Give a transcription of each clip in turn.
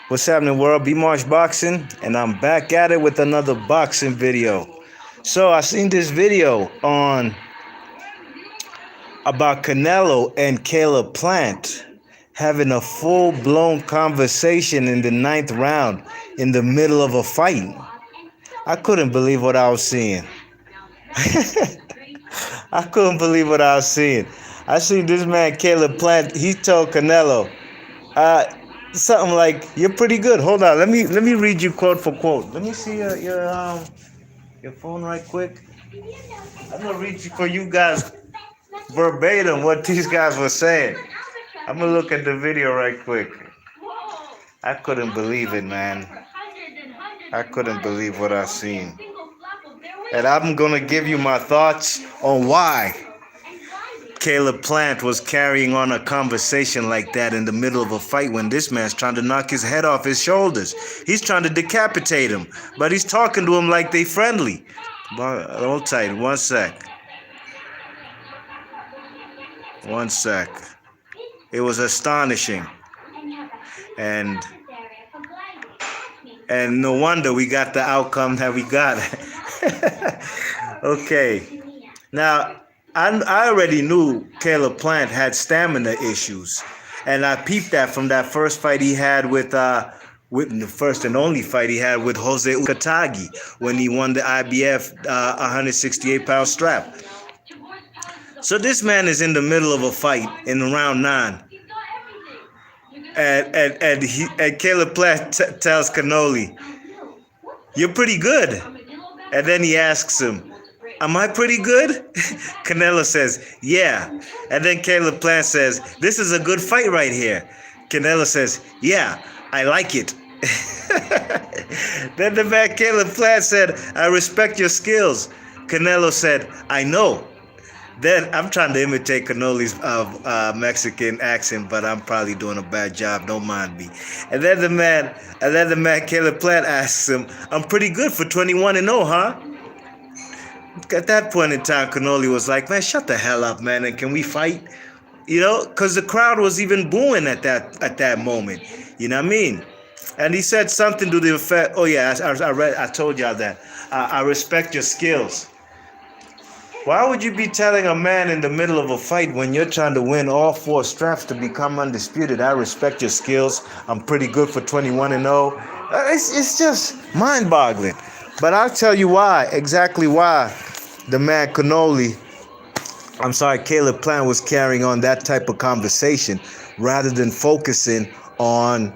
What's happening, world? B Marsh Boxing, and I'm back at it with another boxing video. So I seen this video on about Canelo and Caleb Plant having a full-blown conversation in the ninth round in the middle of a fight. I couldn't believe what I was seeing. I couldn't believe what I was seeing. I seen this man Caleb Plant. He told Canelo, uh, something like, "You're pretty good." Hold on, let me read you quote for quote. Let me see your phone right quick. I'm gonna read you for you guys verbatim what these guys were saying. I'm gonna look at the video right quick. I couldn't believe it, man. I couldn't believe what I seen. And I'm gonna give you my thoughts on why Caleb Plant was carrying on a conversation like that in the middle of a fight when this man's trying to knock his head off his shoulders. He's trying to decapitate him, but he's talking to him like they friendly. Hold tight, one sec. One sec. It was astonishing. And no wonder we got the outcome that we got. Okay. Now, I already knew Caleb Plant had stamina issues, and I peeped that from that first fight he had with the first and only fight he had with Jose Ukatagi when he won the IBF 168-pound strap. So this man is in the middle of a fight in round 9, and Caleb Plant tells Canoli, "You're pretty good," and then he asks him, "Am I pretty good?" Canelo says, "Yeah." And then Caleb Plant says, "This is a good fight right here." Canelo says, "Yeah, I like it." Then the man Caleb Plant said, "I respect your skills." Canelo said, "I know." Then I'm trying to imitate Canoli's Mexican accent, but I'm probably doing a bad job. Don't mind me. And then the man Caleb Plant asks him, "I'm pretty good for 21-0, huh?" At that point in time, Canoli was like, "Man, shut the hell up, man, and can we fight?" You know, because the crowd was even booing at that moment. You know what I mean? And he said something to the effect, "Oh yeah, I told y'all that. I respect your skills." Why would you be telling a man in the middle of a fight when you're trying to win all 4 straps to become undisputed, "I respect your skills. I'm pretty good for 21-0. It's just mind-boggling. But I'll tell you why, exactly why the man Caleb Plant was carrying on that type of conversation rather than focusing on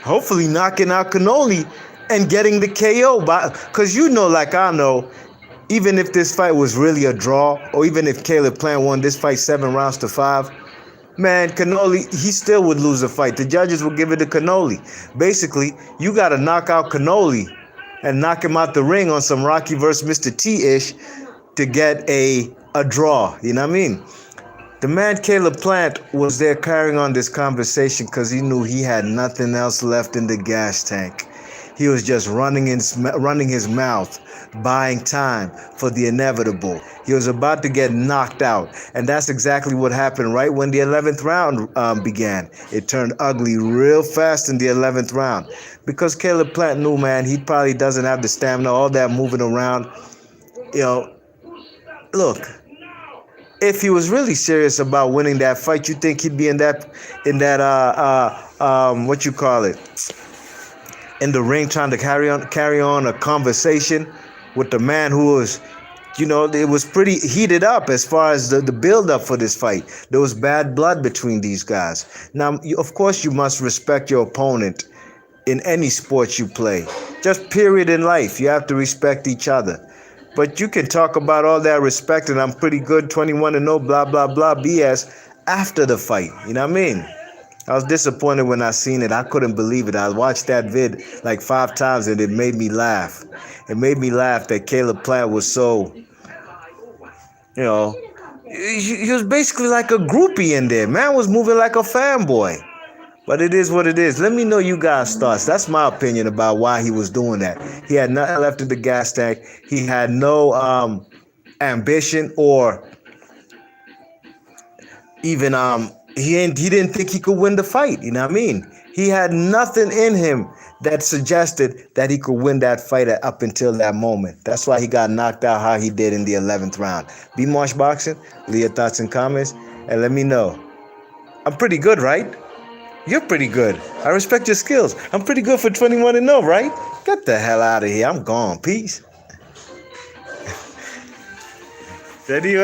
hopefully knocking out Canoli and getting the KO. Because like I know, even if this fight was really a draw, or even if Caleb Plant won this fight 7 rounds to 5, man, Canoli, he still would lose the fight. The judges would give it to Canoli. Basically, you got to knock out Canoli and knock him out the ring on some Rocky versus Mr. T-ish to get a draw. You know what I mean? The man Caleb Plant was there carrying on this conversation because he knew he had nothing else left in the gas tank. He was just running his mouth, buying time for the inevitable. He was about to get knocked out, and that's exactly what happened right when the 11th round began. It turned ugly real fast in the 11th round because Caleb Plant knew, man, he probably doesn't have the stamina, all that moving around. You know, look, if he was really serious about winning that fight, you think he'd be in that what you call it, in the ring, trying to carry on a conversation with the man who was, it was pretty heated up as far as the build-up for this fight. There was bad blood between these guys. Now, of course, you must respect your opponent in any sport you play. Just period in life. You have to respect each other. But you can talk about all that respect and "I'm pretty good, 21-0, blah, blah, blah," BS after the fight. You know what I mean? I was disappointed when I seen it. I couldn't believe it. I watched that vid like 5 times and it made me laugh. It made me laugh that Caleb Plant was so, he was basically like a groupie in there. Man was moving like a fanboy. But it is what it is. Let me know you guys' thoughts. That's my opinion about why he was doing that. He had nothing left in the gas tank. He had no ambition or even he didn't think he could win the fight. You know what I mean? He had nothing in him that suggested that he could win that fight up until that moment. That's why he got knocked out how he did in the 11th round. B Marsh Boxing, leave your thoughts and comments and let me know. I'm pretty good, right? You're pretty good. I respect your skills. I'm pretty good for 21-0, right? Get the hell out of here. I'm gone. Peace. Steady.